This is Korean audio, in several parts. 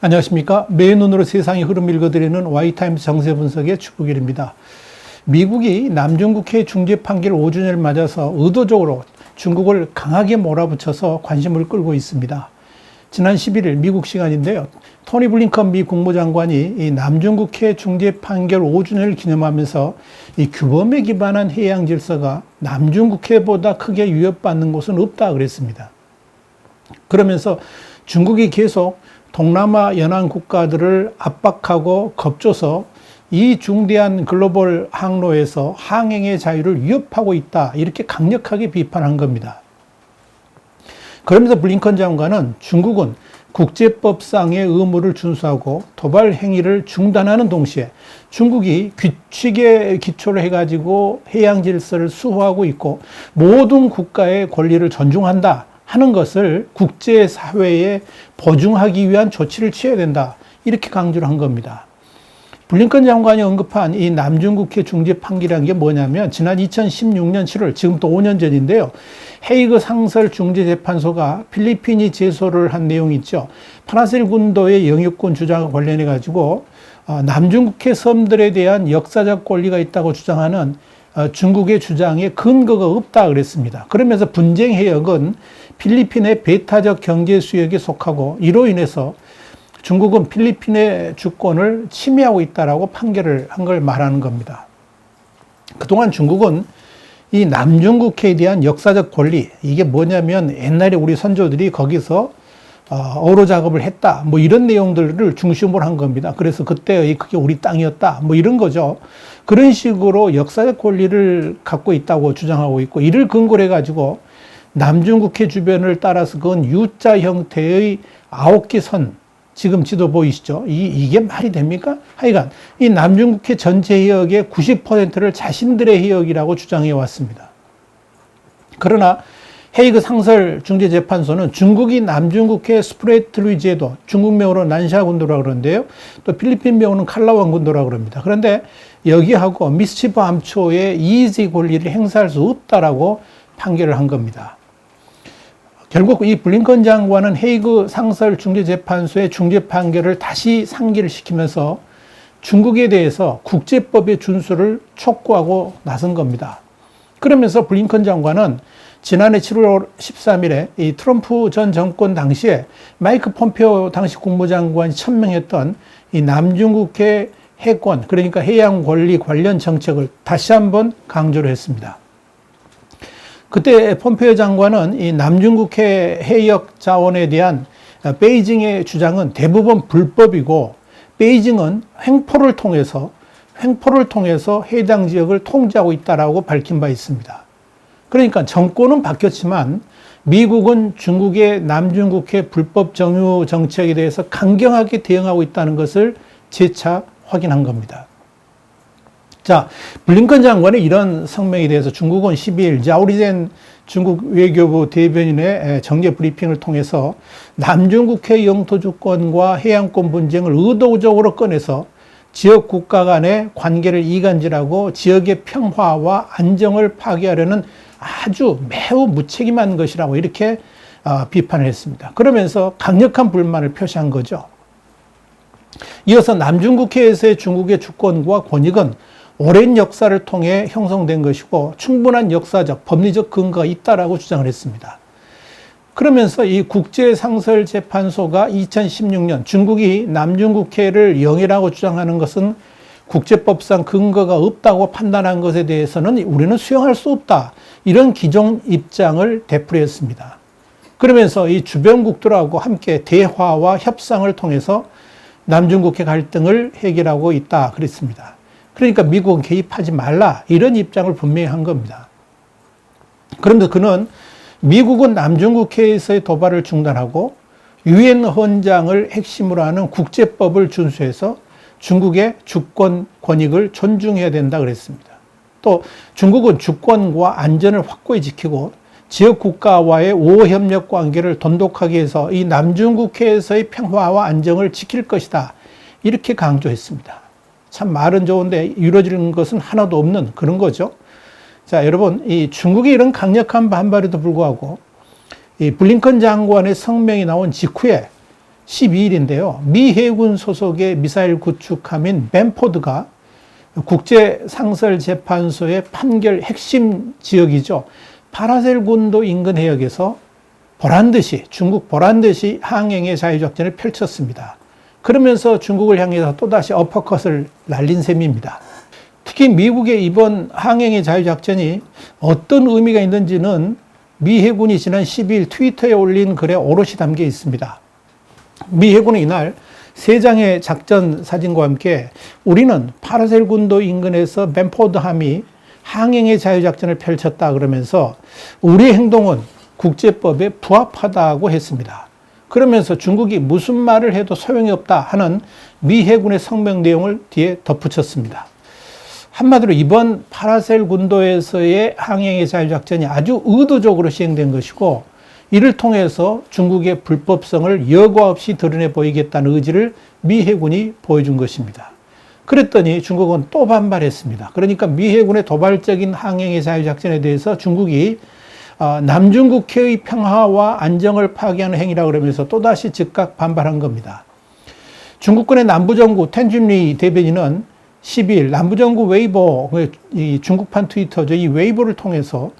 안녕하십니까. 매의 눈으로 세상의 흐름 읽어드리는 와이타임스 정세분석의 축구길입니다. 미국이 남중국해 중재 판결 5주년을 맞아서 의도적으로 중국을 강하게 몰아붙여서 관심을 끌고 있습니다. 지난 11일 미국 시간인데요. 토니 블링컨 미 국무장관이 이 남중국해 중재 판결 5주년을 기념하면서 이 규범에 기반한 해양 질서가 남중국해보다 크게 위협받는 곳은 없다 그랬습니다. 그러면서 중국이 계속 동남아 연안 국가들을 압박하고 겁줘서 이 중대한 글로벌 항로에서 항행의 자유를 위협하고 있다. 이렇게 강력하게 비판한 겁니다. 그러면서 블링컨 장관은 중국은 국제법상의 의무를 준수하고 도발 행위를 중단하는 동시에 중국이 규칙에 기초를 해가지고 해양 질서를 수호하고 있고 모든 국가의 권리를 존중한다 하는 것을 국제사회에 보증하기 위한 조치를 취해야 된다. 이렇게 강조를 한 겁니다. 블링컨 장관이 언급한 이 남중국해 중재 판결이라는 게 뭐냐면 지난 2016년 7월, 지금 또 5년 전인데요. 헤이그 상설중재재판소가 필리핀이 제소를 한 내용이 있죠. 파나셀 군도의 영유권 주장과 관련해 가지고 남중국해 섬들에 대한 역사적 권리가 있다고 주장하는 중국의 주장에 근거가 없다 그랬습니다. 그러면서 분쟁 해역은 필리핀의 배타적 경제 수역에 속하고 이로 인해서 중국은 필리핀의 주권을 침해하고 있다라고 판결을 한 걸 말하는 겁니다. 그동안 중국은 이 남중국해에 대한 역사적 권리, 이게 뭐냐면 옛날에 우리 선조들이 거기서 어로 작업을 했다. 뭐 이런 내용들을 중심으로 한 겁니다. 그래서 그때 그게 우리 땅이었다. 뭐 이런 거죠. 그런 식으로 역사적 권리를 갖고 있다고 주장하고 있고 이를 근거로 해가지고 남중국해 주변을 따라서 그건 U자 형태의 9개 선, 지금 지도 보이시죠? 이게 말이 됩니까? 하여간 이 남중국해 전체 해역의 90%를 자신들의 해역이라고 주장해 왔습니다. 그러나 헤이그 상설중재재판소는 중국이 남중국해 스프레틀리 제도, 중국명으로 난샤 군도라고 그러는데요. 또 필리핀명으로는 칼라완 군도라고 그럽니다. 그런데 여기하고 미스치프 암초의 이의제 권리를 행사할 수 없다라고 판결을 한 겁니다. 결국 이 블링컨 장관은 헤이그 상설중재재판소의 중재 판결을 다시 상기를 시키면서 중국에 대해서 국제법의 준수를 촉구하고 나선 겁니다. 그러면서 블링컨 장관은 지난해 7월 13일에 이 트럼프 전 정권 당시에 마이크 폼페오 당시 국무장관이 천명했던 이 남중국해 해권, 그러니까 해양 권리 관련 정책을 다시 한번 강조를 했습니다. 그때 폼페오 장관은 이 남중국해 해역 자원에 대한 베이징의 주장은 대부분 불법이고 베이징은 횡포를 통해서 해당 지역을 통제하고 있다라고 밝힌 바 있습니다. 그러니까 정권은 바뀌었지만 미국은 중국의 남중국해 불법 정유 정책에 대해서 강경하게 대응하고 있다는 것을 재차 확인한 겁니다. 자, 블링컨 장관의 이런 성명에 대해서 중국은 12일 자오리젠 중국 외교부 대변인의 정례 브리핑을 통해서 남중국해 영토 주권과 해양권 분쟁을 의도적으로 꺼내서 지역 국가 간의 관계를 이간질하고 지역의 평화와 안정을 파괴하려는 아주 매우 무책임한 것이라고 이렇게 비판을 했습니다. 그러면서 강력한 불만을 표시한 거죠. 이어서 남중국해에서의 중국의 주권과 권익은 오랜 역사를 통해 형성된 것이고 충분한 역사적, 법리적 근거가 있다라고 주장을 했습니다. 그러면서 이 국제상설재판소가 2016년 중국이 남중국해를 영해라고 주장하는 것은 국제법상 근거가 없다고 판단한 것에 대해서는 우리는 수용할 수 없다. 이런 기존 입장을 되풀이했습니다. 그러면서 이 주변국들하고 함께 대화와 협상을 통해서 남중국해 갈등을 해결하고 있다 그랬습니다. 그러니까 미국은 개입하지 말라 이런 입장을 분명히 한 겁니다. 그런데 그는 미국은 남중국해에서의 도발을 중단하고 유엔 헌장을 핵심으로 하는 국제법을 준수해서 중국의 주권 권익을 존중해야 된다 그랬습니다. 또 중국은 주권과 안전을 확고히 지키고 지역 국가와의 우호협력 관계를 돈독하게 해서 이 남중국해에서의 평화와 안정을 지킬 것이다. 이렇게 강조했습니다. 참 말은 좋은데 이루어지는 것은 하나도 없는 그런 거죠. 자, 여러분, 이 중국의 이런 강력한 반발에도 불구하고 이 블링컨 장관의 성명이 나온 직후에 12일인데요. 미 해군 소속의 미사일 구축함인 벤포드가 국제상설재판소의 판결 핵심 지역이죠. 파라셀 군도 인근 해역에서 중국 보란듯이 항행의 자유작전을 펼쳤습니다. 그러면서 중국을 향해서 또다시 어퍼컷을 날린 셈입니다. 특히 미국의 이번 항행의 자유작전이 어떤 의미가 있는지는 미 해군이 지난 12일 트위터에 올린 글에 오롯이 담겨 있습니다. 미 해군은 이날 3장의 작전 사진과 함께 우리는 파라셀 군도 인근에서 벤포드 함이 항행의 자유작전을 펼쳤다 그러면서 우리의 행동은 국제법에 부합하다고 했습니다. 그러면서 중국이 무슨 말을 해도 소용이 없다 하는 미 해군의 성명 내용을 뒤에 덧붙였습니다. 한마디로 이번 파라셀 군도에서의 항행의 자유작전이 아주 의도적으로 시행된 것이고 이를 통해서 중국의 불법성을 여과 없이 드러내 보이겠다는 의지를 미 해군이 보여준 것입니다. 그랬더니 중국은 또 반발했습니다. 그러니까 미 해군의 도발적인 항행의 자유작전에 대해서 중국이 남중국해의 평화와 안정을 파괴하는 행위라고 그러면서 또다시 즉각 반발한 겁니다. 중국군의 남부정부 텐준리 대변인은 12일 남부정부 웨이보, 이 중국판 트위터죠. 이 웨이보를 통해서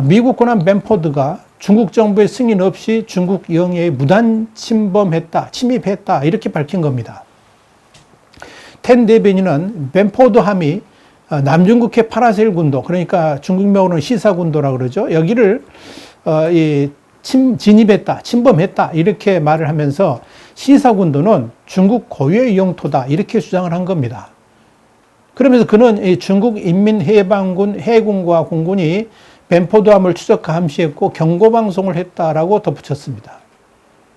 미국 군함 벤포드가 중국 정부의 승인 없이 중국 영해에 무단 침입했다 이렇게 밝힌 겁니다. 텐 대변인은 벤포드 함이 남중국해 파라셀 군도, 그러니까 중국명으로는 시사군도라고 그러죠. 여기를 침범했다 이렇게 말을 하면서 시사군도는 중국 고유의 영토다 이렇게 주장을 한 겁니다. 그러면서 그는 중국 인민해방군 해군과 공군이 벤포드함을 추적 감시했고 경고방송을 했다라고 덧붙였습니다.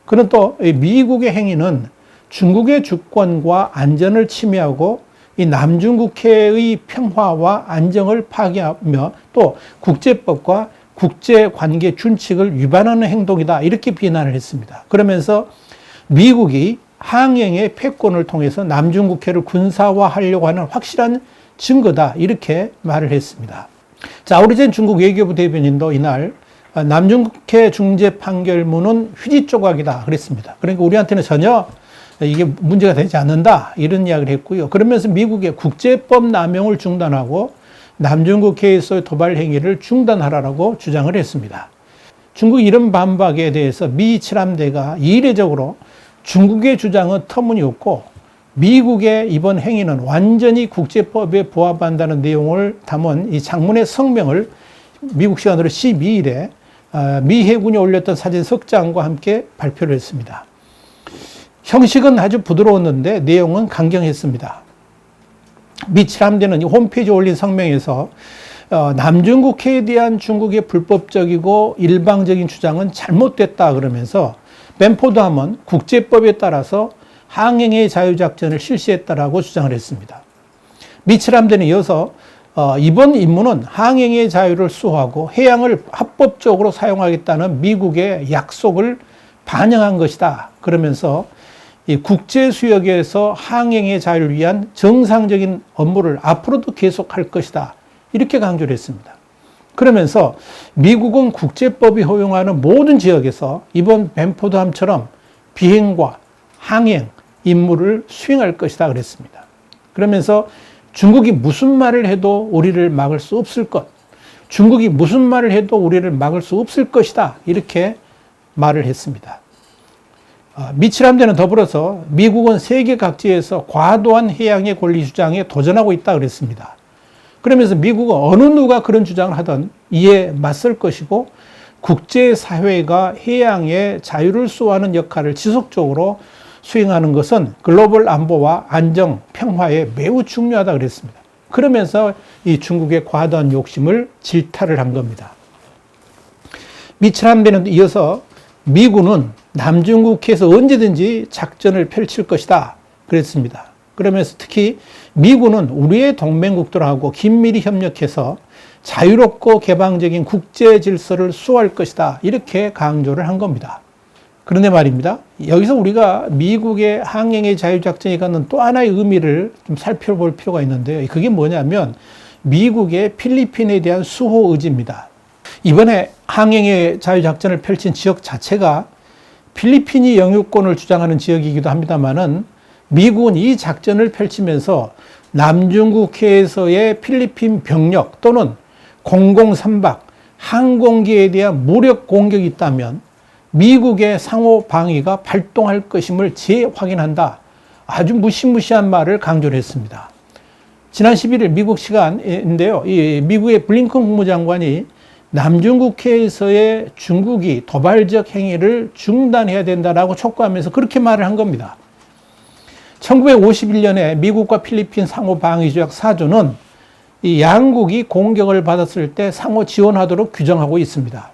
그는 또 미국의 행위는 중국의 주권과 안전을 침해하고 이 남중국해의 평화와 안정을 파괴하며 또 국제법과 국제관계 준칙을 위반하는 행동이다 이렇게 비난을 했습니다. 그러면서 미국이 항행의 패권을 통해서 남중국해를 군사화하려고 하는 확실한 증거다 이렇게 말을 했습니다. 자, 오리젠 중국 외교부 대변인도 이날 남중국해 중재 판결문은 휴지 조각이다 그랬습니다. 그러니까 우리한테는 전혀 이게 문제가 되지 않는다 이런 이야기를 했고요. 그러면서 미국의 국제법 남용을 중단하고 남중국해에서의 도발 행위를 중단하라고 주장을 했습니다. 중국 이런 반박에 대해서 미 7함대가 이례적으로 중국의 주장은 터무니없고 미국의 이번 행위는 완전히 국제법에 부합한다는 내용을 담은 이 장문의 성명을 미국 시간으로 12일에 미 해군이 올렸던 사진 석 장과 함께 발표를 했습니다. 형식은 아주 부드러웠는데 내용은 강경했습니다. 미 7함대는 홈페이지에 올린 성명에서 남중국해에 대한 중국의 불법적이고 일방적인 주장은 잘못됐다 그러면서 벤포드함은 국제법에 따라서 항행의 자유작전을 실시했다라고 주장을 했습니다. 미 7함대는 이어서 이번 임무는 항행의 자유를 수호하고 해양을 합법적으로 사용하겠다는 미국의 약속을 반영한 것이다. 그러면서 이 국제수역에서 항행의 자유를 위한 정상적인 업무를 앞으로도 계속할 것이다. 이렇게 강조를 했습니다. 그러면서 미국은 국제법이 허용하는 모든 지역에서 이번 벤포드함처럼 비행과 항행 임무를 수행할 것이다 그랬습니다. 그러면서 중국이 무슨 말을 해도 우리를 막을 수 없을 것, 중국이 무슨 말을 해도 우리를 막을 수 없을 것이다 이렇게 말을 했습니다. 미 7함대는 더불어서 미국은 세계 각지에서 과도한 해양의 권리 주장에 도전하고 있다 그랬습니다. 그러면서 미국은 어느 누가 그런 주장을 하든 이에 맞설 것이고 국제사회가 해양의 자유를 수호하는 역할을 지속적으로 수행하는 것은 글로벌 안보와 안정, 평화에 매우 중요하다 그랬습니다. 그러면서 이 중국의 과도한 욕심을 질타를 한 겁니다. 미 7함대는 이어서 미군은 남중국해에서 언제든지 작전을 펼칠 것이다 그랬습니다. 그러면서 특히 미군은 우리의 동맹국들하고 긴밀히 협력해서 자유롭고 개방적인 국제 질서를 수호할 것이다 이렇게 강조를 한 겁니다. 그런데 말입니다. 여기서 우리가 미국의 항행의 자유작전이 갖는 또 하나의 의미를 좀 살펴볼 필요가 있는데요. 그게 뭐냐면 미국의 필리핀에 대한 수호 의지입니다. 이번에 항행의 자유작전을 펼친 지역 자체가 필리핀이 영유권을 주장하는 지역이기도 합니다만은 미국은 이 작전을 펼치면서 남중국해에서의 필리핀 병력 또는 공공삼박 항공기에 대한 무력 공격이 있다면 미국의 상호 방위가 발동할 것임을 재확인한다. 아주 무시무시한 말을 강조를 했습니다. 지난 11일 미국 시간인데요. 미국의 블링컨 국무장관이 남중국해에서의 중국이 도발적 행위를 중단해야 된다라고 촉구하면서 그렇게 말을 한 겁니다. 1951년에 미국과 필리핀 상호 방위 조약 4조는 이 양국이 공격을 받았을 때 상호 지원하도록 규정하고 있습니다.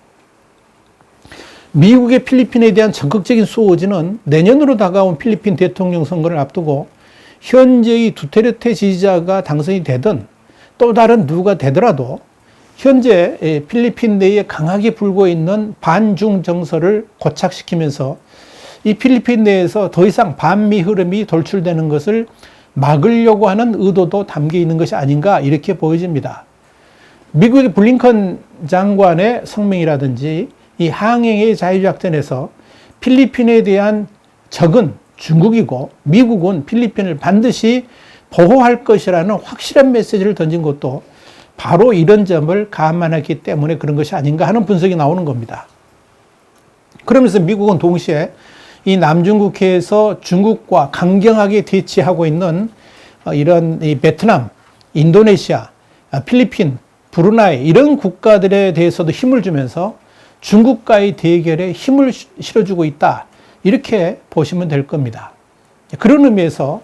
미국의 필리핀에 대한 적극적인 수호지는 내년으로 다가온 필리핀 대통령 선거를 앞두고 현재의 두테르테 지지자가 당선이 되든 또 다른 누가 되더라도 현재 필리핀 내에 강하게 불고 있는 반중 정서를 고착시키면서 이 필리핀 내에서 더 이상 반미 흐름이 돌출되는 것을 막으려고 하는 의도도 담겨 있는 것이 아닌가 이렇게 보여집니다. 미국의 블링컨 장관의 성명이라든지 이 항행의 자유작전에서 필리핀에 대한 적은 중국이고 미국은 필리핀을 반드시 보호할 것이라는 확실한 메시지를 던진 것도 바로 이런 점을 감안했기 때문에 그런 것이 아닌가 하는 분석이 나오는 겁니다. 그러면서 미국은 동시에 이 남중국해에서 중국과 강경하게 대치하고 있는 이런 이 베트남, 인도네시아, 필리핀, 브루나이 이런 국가들에 대해서도 힘을 주면서 중국과의 대결에 힘을 실어주고 있다. 이렇게 보시면 될 겁니다. 그런 의미에서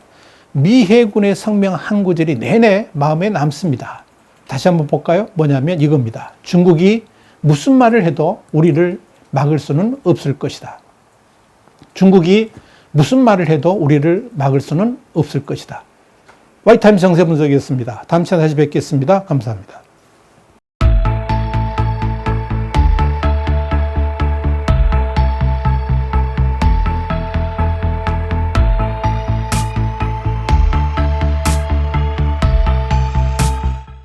미 해군의 성명 한 구절이 내내 마음에 남습니다. 다시 한번 볼까요? 뭐냐면 이겁니다. 중국이 무슨 말을 해도 우리를 막을 수는 없을 것이다. 중국이 무슨 말을 해도 우리를 막을 수는 없을 것이다. 와이타임스 정세 분석이었습니다. 다음 시간에 다시 뵙겠습니다. 감사합니다.